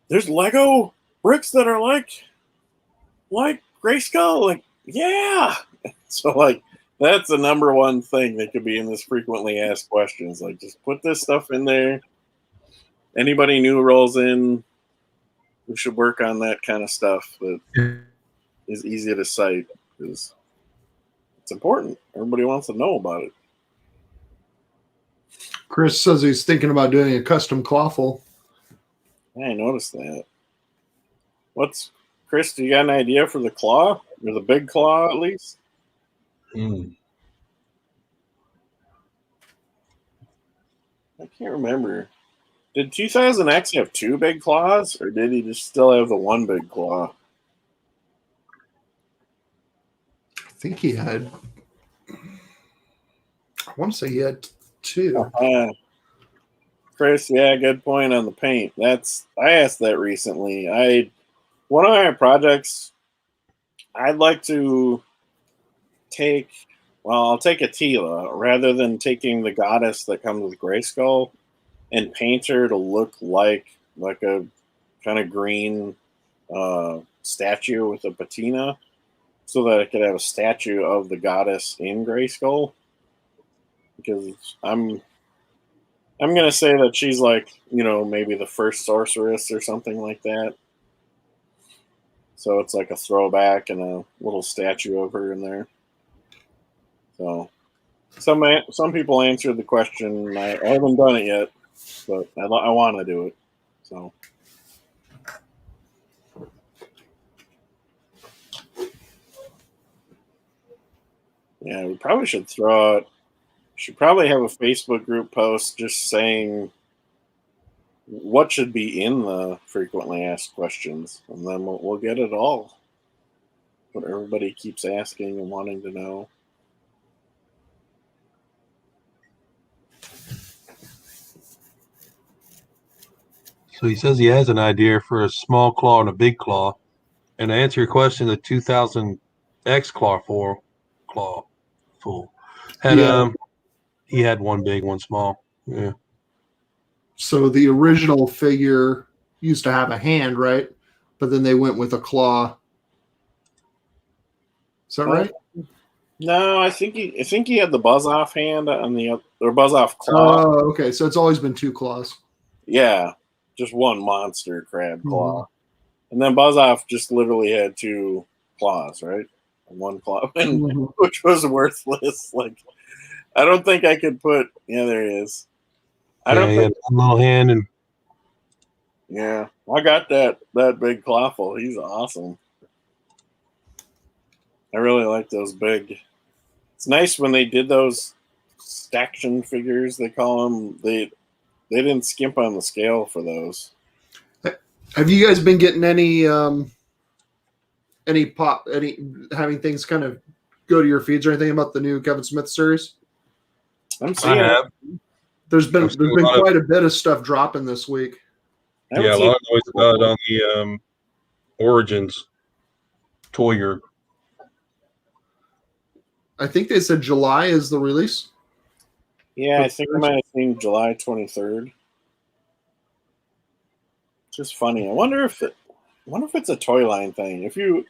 S2: there's Lego bricks that are like Grayskull. Like, yeah. So like that's the number one thing that could be in this frequently asked questions. Like just put this stuff in there. Anybody new rolls in, we should work on that kind of stuff that is easy to cite because it's important. Everybody wants to know about it.
S3: Chris says he's thinking about doing a custom clawful.
S2: I noticed that. Chris, do you got an idea for the claw? Or the big claw at least? I can't remember. Did 2000X have two big claws, or did he just still have the one big claw?
S3: I think he had. I want to say he had two.
S2: Chris, yeah, good point on the paint. I asked that recently. One of my projects, I'd like to I'll take a Tila rather than taking the goddess that comes with Grayskull and paint her to look like a kind of green statue with a patina, so that I could have a statue of the goddess in Grayskull. Because I'm gonna say that she's like, maybe the first sorceress or something like that. So it's like a throwback and a little statue of her in there. So some people answered the question. I haven't done it yet, but I want to do it. So yeah, we probably should throw out. Should probably have a Facebook group post just saying what should be in the frequently asked questions, and then we'll get it all. what everybody keeps asking and wanting to know.
S4: So he says he has an idea for a small claw and a big claw. And to answer your question, the 2000 X claw full had
S3: Yeah.
S4: he had one big, one small. Yeah.
S3: So the original figure used to have a hand, right? But then they went with a claw. Is that right?
S2: No, I think he had the buzz off hand on the or buzz off claw.
S3: Oh, okay. So it's always been two claws.
S2: Yeah, just one monster crab claw,
S3: Mm-hmm.
S2: and then buzz off just literally had two claws, right? One claw,
S3: Mhm.
S2: which was worthless. Like, I don't think I could put. Yeah, there he is. I
S4: Yeah,
S2: don't
S4: he
S2: think.
S4: had one little hand and
S2: Yeah, I got that big clawful. He's awesome. I really like those big. It's nice when they did those staction figures. They call them. They didn't skimp on the scale for those.
S3: Have you guys been getting any having things kind of go to your feeds or anything about the new Kevin Smith series?
S2: I'm
S4: I
S2: seeing it.
S4: have.
S3: There's been
S4: I've seen a
S3: been
S4: lot of-
S3: quite a bit of stuff dropping this week.
S2: I haven't
S4: Yeah, a
S2: seen
S4: lot of noise about it on the Origins Toyer.
S3: I think they said July is the release.
S2: Yeah, I think I might have seen July 23rd. Just funny. I wonder if it's a toy line thing. If you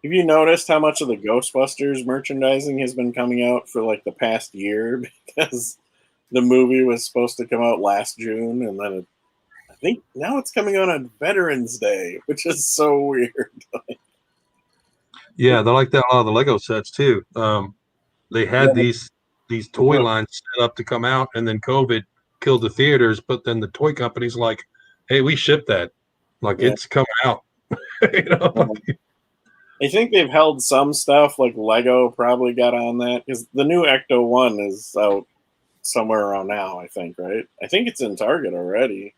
S2: noticed how much of the Ghostbusters merchandising has been coming out for like the past year because the movie was supposed to come out last June, and then I think now it's coming out on Veterans Day, which is so weird.
S4: Yeah, they're like that. A lot of the Lego sets too. They had
S2: Yeah.
S4: these toy lines set up to come out, and then COVID killed the theaters. But then the toy company's like, "Hey, we shipped that. Like
S2: Yeah.
S4: it's coming out." You know?
S2: I think they've held some stuff, like Lego probably got on that because the new Ecto 1 is out somewhere around now, I think, right? I think it's in Target already.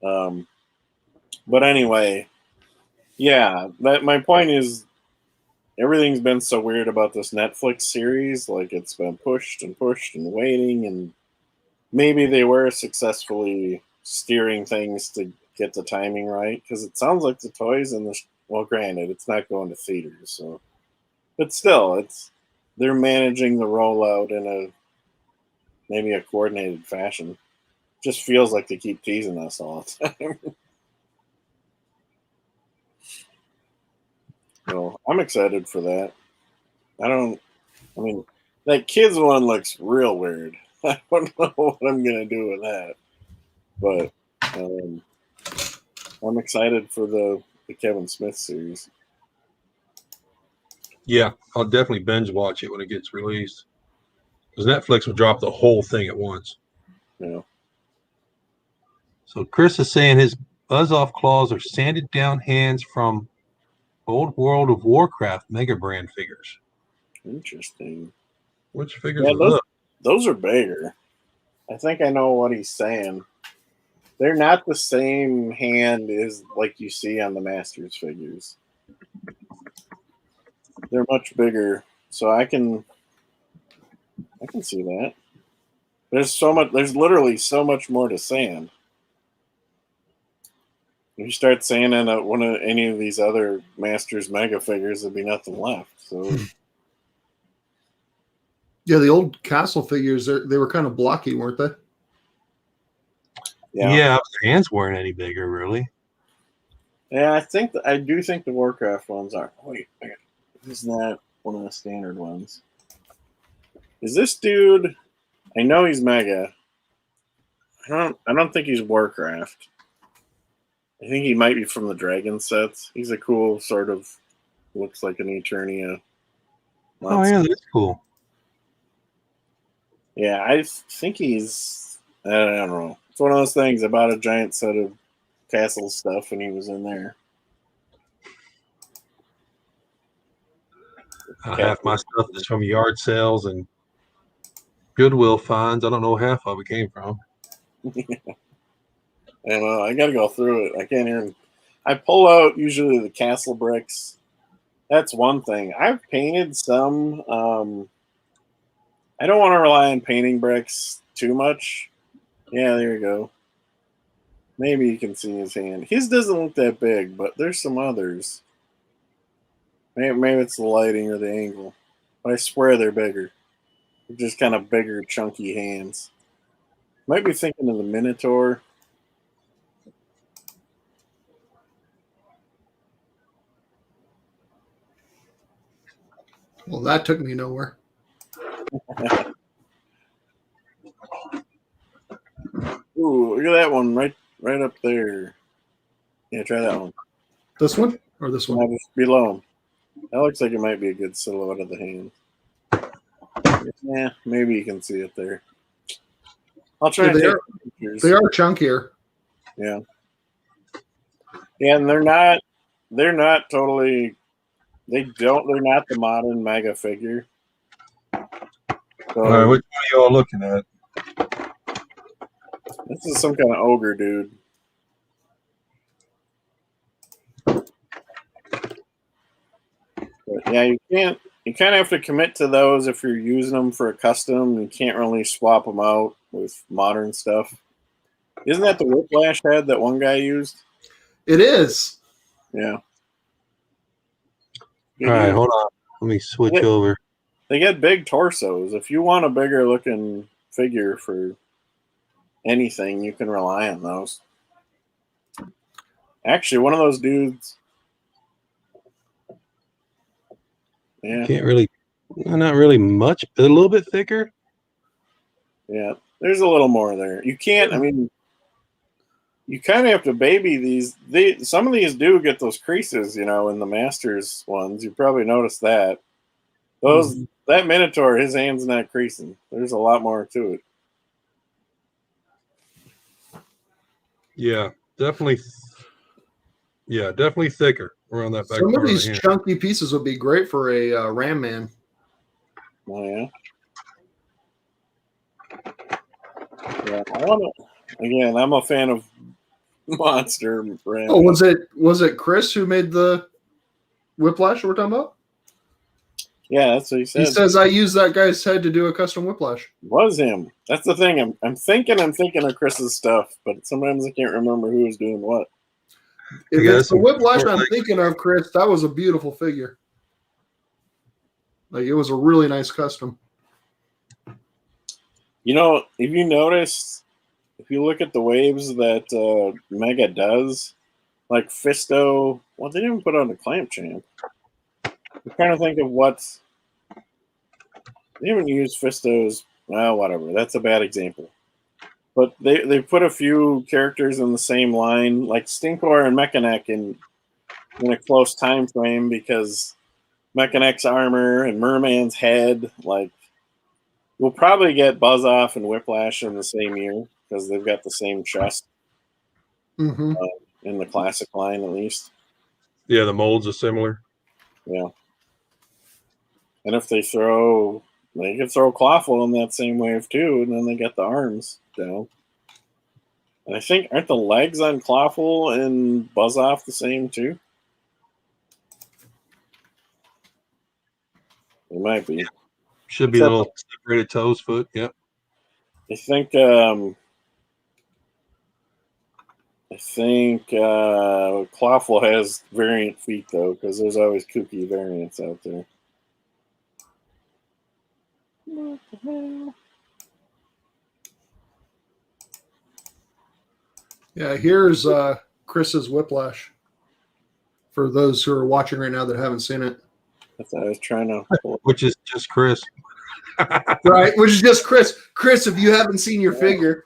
S2: But anyway, yeah, my point is everything's been so weird about this Netflix series. Like, it's been pushed and pushed and waiting, and maybe they were successfully steering things to get the timing right because it sounds like the toys and well, granted, it's not going to theaters, so but still, they're managing the rollout in maybe a coordinated fashion. Just feels like they keep teasing us all the time. So I'm excited for that. I mean, that kids one looks real weird. I don't know what I'm gonna do with that, but I'm excited for the Kevin Smith series.
S4: Yeah, I'll definitely binge watch it when it gets released. Because Netflix will drop the whole thing at once.
S2: You know,
S4: So Chris is saying his buzz off claws are sanded down hands from old World of Warcraft Mega Brand figures.
S2: interesting.
S4: Which figures
S2: Yeah,
S4: are those?
S2: those are bigger. I think I know what he's saying. They're not the same hand as like you see on the Masters figures. They're much bigger, so I can see that. There's literally so much more to sand. If you start sanding one of any of these other Masters Mega figures, there'd be nothing left. So
S3: Yeah, the old castle figures they were kind of blocky, weren't they?
S2: yeah,
S4: The hands weren't any bigger, really.
S2: yeah. I do think the Warcraft ones are. Wait, isn't that one of the standard ones? Is this dude? I know he's Mega. I don't think he's Warcraft. I think he might be from the Dragon sets. He's a cool sort of looks like an Eternia.
S4: Oh yeah, that's cool.
S2: Yeah, I think he's. I don't know. It's one of those things. I bought a giant set of castle stuff, and he was in there.
S4: Half my stuff is from yard sales and Goodwill finds. I don't know where half of it came from.
S2: And I got to go through it. I can't even. I pull out usually the castle bricks, That's one thing. I've painted some. I don't want to rely on painting bricks too much. Yeah, there you go. Maybe you can see his hand. His doesn't look that big, but there's some others. Maybe it's the lighting or the angle. But I swear they're bigger. They're just kind of bigger, chunky hands. Might be thinking of the Minotaur.
S3: Well, that took me nowhere.
S2: Ooh, look at that one right up there. Yeah, try that one.
S3: This one or this one?
S2: Just below him. That looks like it might be a good silhouette of the hand. Yeah, maybe you can see it there. I'll try and take pictures.
S3: They are chunkier.
S2: Yeah. Yeah, and they're not totally they're not the modern mega figure. So,
S4: All right, which one are you all looking at?
S2: this is some kind of ogre dude. But yeah, you kind of have to commit to those if you're using them for a custom. You can't really swap them out with modern stuff. Isn't that the Whiplash head that one guy used?
S3: It is.
S2: Yeah.
S4: All right, hold on. Let me switch over.
S2: They get big torsos. If you want a bigger looking figure for anything, you can rely on those. Actually, one of those dudes. Yeah.
S4: Can't really, not really much, but a little bit thicker.
S2: Yeah, there's a little more there. You can't, I mean, you kind of have to baby these. Some of these do get those creases, in the Masters ones. You probably noticed that. That Minotaur, his hand's not creasing. There's a lot more to it.
S4: Yeah, definitely. Yeah, definitely thicker around that back.
S3: Some
S4: part
S3: of these
S4: the hand.
S3: chunky pieces would be great for a Ram Man.
S2: Oh yeah. Yeah, again, I'm a fan of Monster Ram.
S3: Oh, was it Chris who made the Whiplash we're talking about?
S2: Yeah, that's what he said.
S3: He says I used that guy's head to do a custom Whiplash.
S2: Was him. That's the thing. I'm thinking of Chris's stuff, but sometimes I can't remember who was doing what.
S3: If it's the Whiplash I'm thinking of, Chris, that was a beautiful figure. Like, it was a really nice custom.
S2: If you notice, if you look at the waves that Mega does, like Fisto, well, they didn't put on the Clamp Champ. I'm trying to think of what's. They haven't used Fisto's. Well, whatever. That's a bad example. But they put a few characters in the same line, like Stinkor and Mechanic, in a close time frame because Mechanic's armor and Merman's head, like, we'll probably get Buzz Off and Whiplash in the same year because they've got the same chest in the classic line, at least.
S4: Yeah, the molds are similar.
S2: Yeah. And if they could throw Clawful in that same wave too, and then they get the arms down. And I think, aren't the legs on Clawful and Buzz Off the same too? They might be.
S4: Should be a little separated toes foot. Yep.
S2: I think Clawful has variant feet though, because there's always kooky variants out there. What the hell?
S3: Yeah, here's Chris's Whiplash. For those who are watching right now that haven't seen it.
S2: That's what I was trying to pull.
S4: Which is just Chris.
S3: Right, which is just Chris. Chris, if you haven't seen your figure,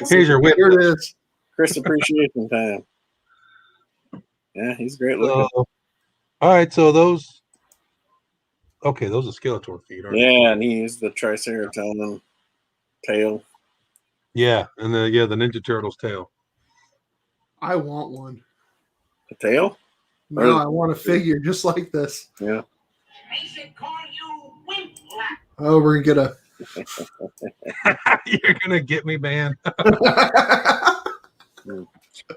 S4: Here's your whip.
S3: here it is.
S2: Chris appreciation time. Yeah, he's great looking.
S4: All right, so those. Okay, those are Skeletor feet, aren't they?
S2: Yeah, and he used the Triceratops tail.
S4: Yeah, and the Ninja Turtles tail.
S3: I want one.
S2: The tail?
S3: No, I want a figure just like this.
S2: Yeah.
S3: Oh, we're gonna
S4: You're gonna get me, man.
S2: Now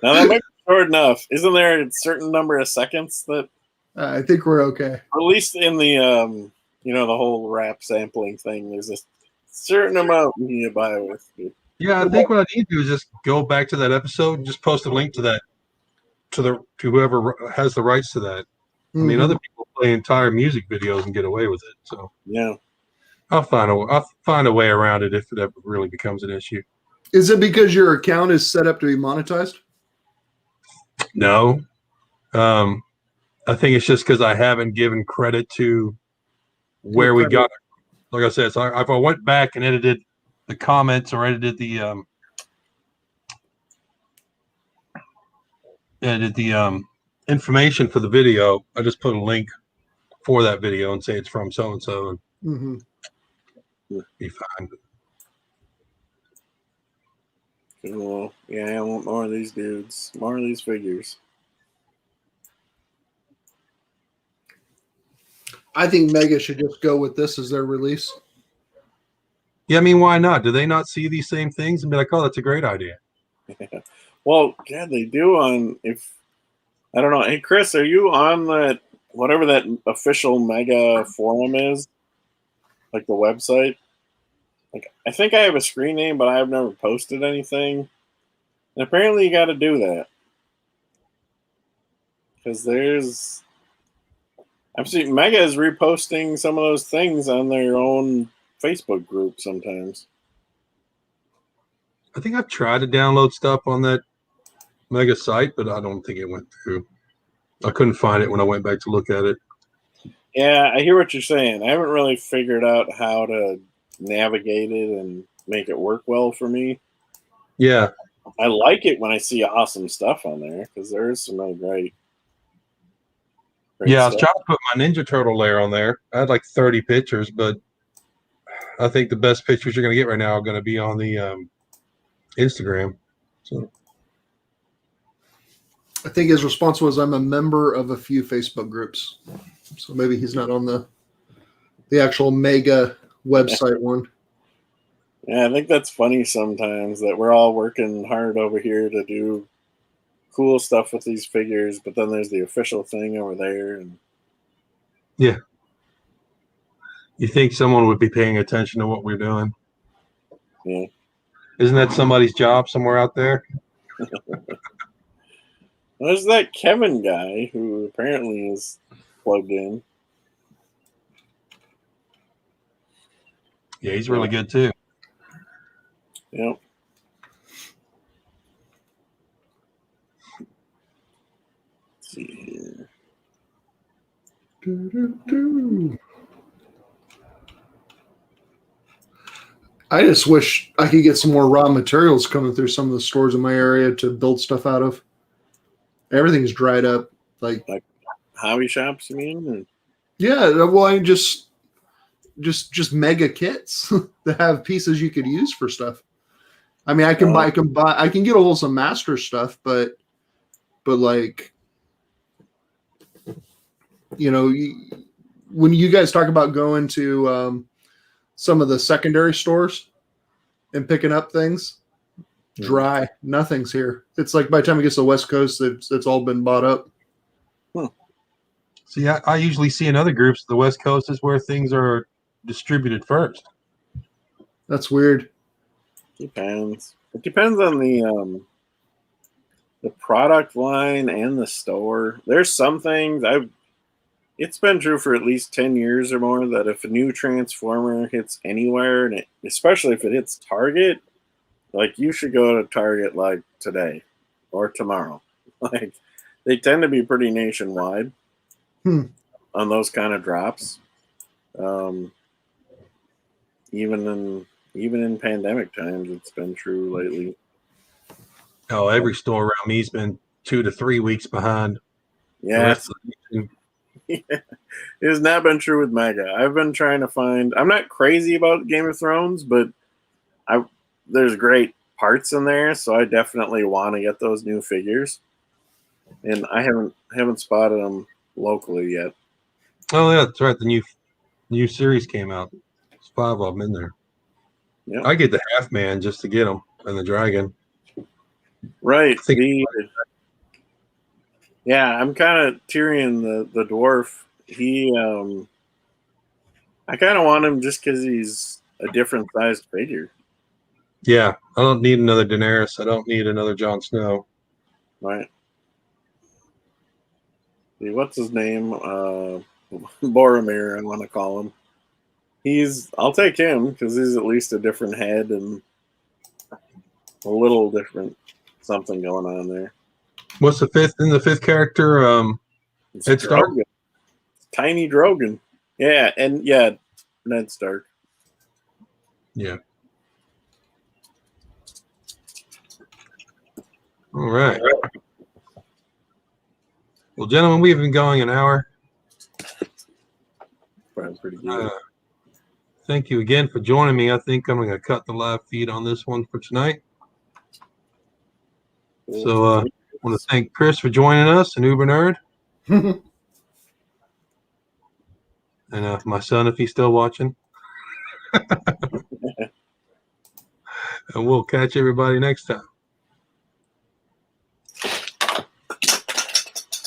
S2: that might be short enough. Isn't there a certain number of seconds that
S3: I think we're okay.
S2: At least in the the whole wrap sampling thing, there's a certain amount you need to buy with.
S4: Yeah, I think what I need to do is just go back to that episode and just post a link to that to whoever has the rights to that. I mean, other people play entire music videos and get away with it. So
S2: Yeah.
S4: I'll find a way around it if it ever really becomes an issue.
S3: Is it because your account is set up to be monetized?
S4: No, I think it's just because I haven't given credit to where we got it. Like I said, so if I went back and edited the comments or edited the information for the video, I just put a link for that video and say it's from so and so, and be fine.
S2: Cool. Yeah, I want more of these dudes, more of these figures.
S3: I think Mega should just go with this as their release.
S4: Yeah, I mean, why not? Do they not see these same things and be like, "Oh, that's a great idea"?
S2: Well, yeah, they do. I don't know. Hey, Chris, are you on that whatever that official Mega forum is, like the website? Like, I think I have a screen name, but I've never posted anything. And apparently, you got to do that because I've seen Mega is reposting some of those things on their own Facebook group sometimes.
S4: I think I've tried to download stuff on that Mega site, but I don't think it went through. I couldn't find it when I went back to look at it.
S2: Yeah, I hear what you're saying. I haven't really figured out how to navigate it and make it work well for me.
S4: Yeah.
S2: I like it when I see awesome stuff on there because there is some really great
S4: yeah, I was
S2: stuff.
S4: trying to put my Ninja Turtle layer on there. I had like 30 pictures, but I think the best pictures you're going to get right now are going to be on the Instagram. So
S3: I think his response was, "I'm a member of a few Facebook groups." So maybe he's not on the actual Mega website one.
S2: Yeah, I think that's funny sometimes that we're all working hard over here to do cool stuff with these figures, but then there's the official thing over there. And
S4: yeah. You think someone would be paying attention to what we're doing?
S2: Yeah.
S4: Isn't that somebody's job somewhere out there?
S2: There's that Kevin guy who apparently is plugged in.
S4: Yeah, he's really good too.
S2: Yep. Let's see here.
S3: I just wish I could get some more raw materials coming through some of the stores in my area to build stuff out of. Everything's dried up. Like
S2: hobby shops, you mean? Or?
S3: Yeah, well, I just Mega kits that have pieces you could use for stuff. I mean, I can get a hold of some master stuff, but like, when you guys talk about going to some of the secondary stores and picking up things, dry, nothing's here. It's like by the time it gets to the West Coast, it's all been bought up.
S4: See, I usually see in other groups, the West Coast is where things are distributed first.
S3: That's weird.
S2: Depends. It depends on the product line and the store. There's some things it's been true for at least 10 years or more that if a new Transformer hits anywhere, and especially if it hits Target, like you should go to Target like today or tomorrow. Like they tend to be pretty nationwide on those kind of drops. Even in pandemic times, it's been true lately.
S4: Oh, every store around me's been 2 to 3 weeks behind.
S2: Yeah. It has not been true with Mega. I've been trying to find. I'm not crazy about Game of Thrones, but there's great parts in there, so I definitely want to get those new figures. And I haven't spotted them locally yet.
S4: Oh yeah, that's right. The new series came out. There's 5 of them in there.
S2: Yep.
S4: I get the Half Man just to get them and the Dragon.
S2: Right. Yeah, I'm kind of Tyrion the dwarf. I kind of want him just because he's a different sized figure.
S4: Yeah, I don't need another Daenerys. I don't need another Jon Snow.
S2: Right. See, what's his name? Boromir, I want to call him. I'll take him because he's at least a different head and a little different something going on there.
S4: What's the fifth character?
S2: It's
S4: Ned Stark?
S2: Drogon. Tiny Drogon. Yeah, and yeah, Ned Stark.
S4: Yeah. All right. Well, gentlemen, we've been going an hour.
S2: Probably pretty good.
S4: Thank you again for joining me. I think I'm going to cut the live feed on this one for tonight. So I want to thank Chris for joining us and Uber Nerd. And my son, if he's still watching. And we'll catch everybody next time.